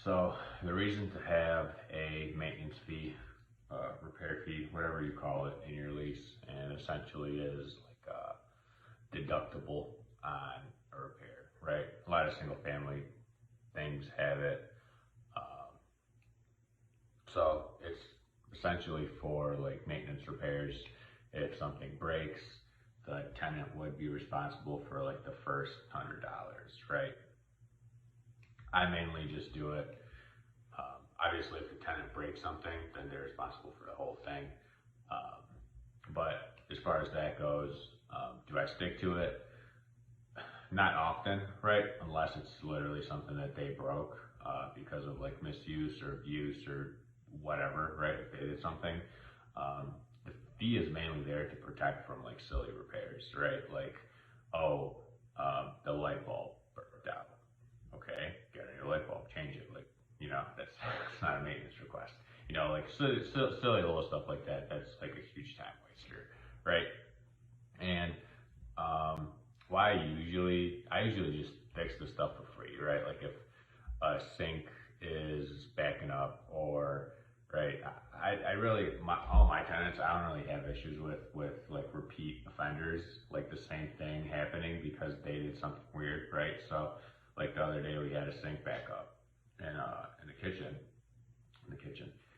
So the reason to have a maintenance fee, repair fee, whatever you call it in your lease, and essentially is like a deductible on a repair, right? A lot of single family things have it. Um, so it's essentially for like maintenance repairs. If something breaks, the tenant would be responsible for like the first $100, right? I mainly just do it. Obviously, if the tenant breaks something, then they're responsible for the whole thing. Um, but as far as that goes, do I stick to it? Not often, right? Unless it's literally something that they broke because of like misuse or abuse or whatever, right? If they did something. The fee is mainly there to protect from like silly repairs, right? Like, oh, the light bulb burnt out. Okay, get a new light bulb, change it. Like, that's it's not a maintenance request. Like silly little stuff like that. That's like a huge time waster, right? And why I usually just fix the stuff for free, right? Like if a sink is backing up, or right, I really all my tenants, I don't really have issues with like repeat offenders, like the same thing happening because they did something weird, right? So like the other day we had a sink back up in the kitchen,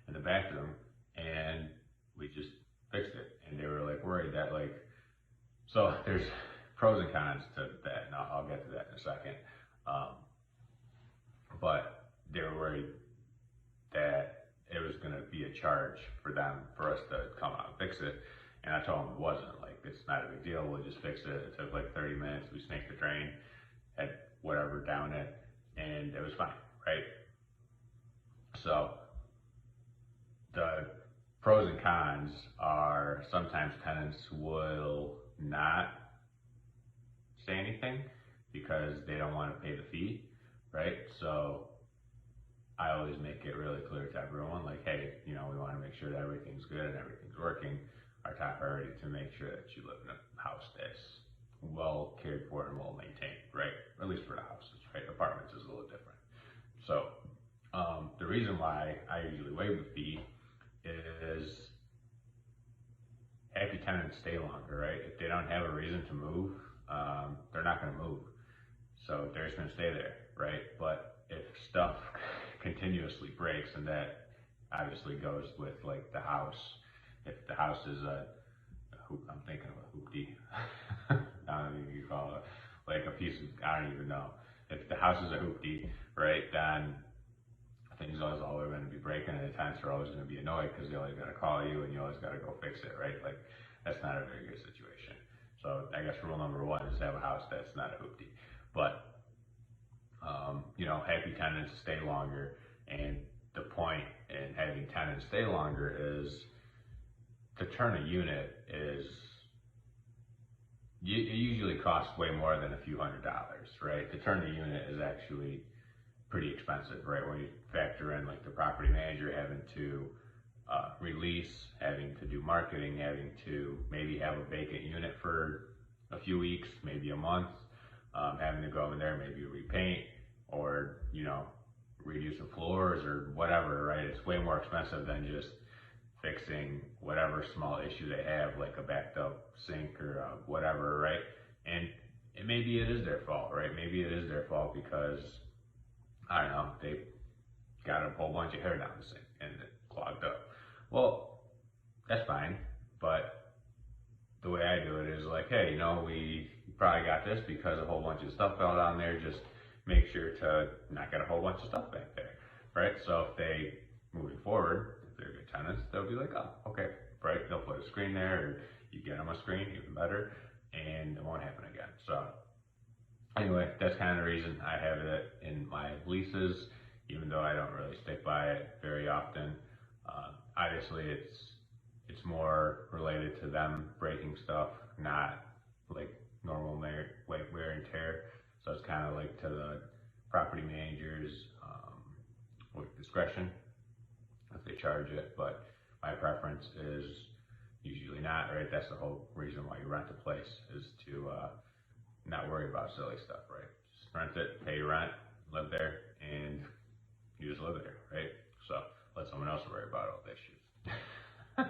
in the bathroom, and we just fixed it, and they were like worried that like, so there's pros and cons to that, and I'll get to that in a second. Um, but they were worried that it was going to be a charge for us to come out and fix it. And I told them it wasn't. Like, it's not a big deal. We'll just fix it. It took like 30 minutes. We snaked the drain, had whatever down it, and it was fine, right? So the pros and cons are sometimes tenants will not say anything because they don't want to pay the fee, right? So I always make it really clear to everyone, like, hey, we want to make sure that everything's good and everything's working. Our top priority is to make sure that you live in a house that's well cared for and well maintained, right? At least for the houses, right? Apartments is a little different. So the reason why I usually waive the fee is happy tenants stay longer, right? If they don't have a reason to move, they're not going to move. So they're just going to stay there, right? But if stuff continuously breaks, and that obviously goes with like the house. If the house is a hoop, I'm thinking of a hoopty. I don't even you call it like a piece of, I don't even know. If the house is a hoopty, right, then things always going to be breaking, and the tenants are always going to be annoyed because they always got to call you and you always got to go fix it, right? Like, that's not a very good situation. So I guess rule number one is have a house that's not a hoopty. But happy tenants stay longer, and the point in having tenants stay longer is to turn a unit is it usually costs way more than a few $100s, right? To turn the unit is actually pretty expensive, right? When you factor in like the property manager having to release, having to do marketing, having to maybe have a vacant unit for a few weeks, maybe a month, having to go in there, maybe repaint, or redo some floors or whatever, right? It's way more expensive than just fixing whatever small issue they have, like a backed up sink or whatever, right? And maybe it is their fault, right? Maybe it is their fault because, I don't know, they got a whole bunch of hair down the sink and it clogged up. Well, that's fine, but the way I do it is like, hey, we probably got this because a whole bunch of stuff fell down there. Just make sure to not get a whole bunch of stuff back there, right? So if they, moving forward, if they're good tenants, they'll be like, oh, okay, right? They'll put a screen there, or you get them a screen, even better, and it won't happen again. So anyway, that's kind of the reason I have it in my leases, even though I don't really stick by it very often. Obviously, it's more related to them breaking stuff, not like normal wear and tear. So it's kind of like to the property managers with discretion if they charge it. But my preference is usually not, right? That's the whole reason why you rent a place, is to not worry about silly stuff, right? Just rent it, pay your rent, live there, and you just live there, right? So let someone else worry about all this shit.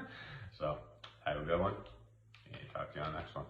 So have a good one, and talk to you on the next one.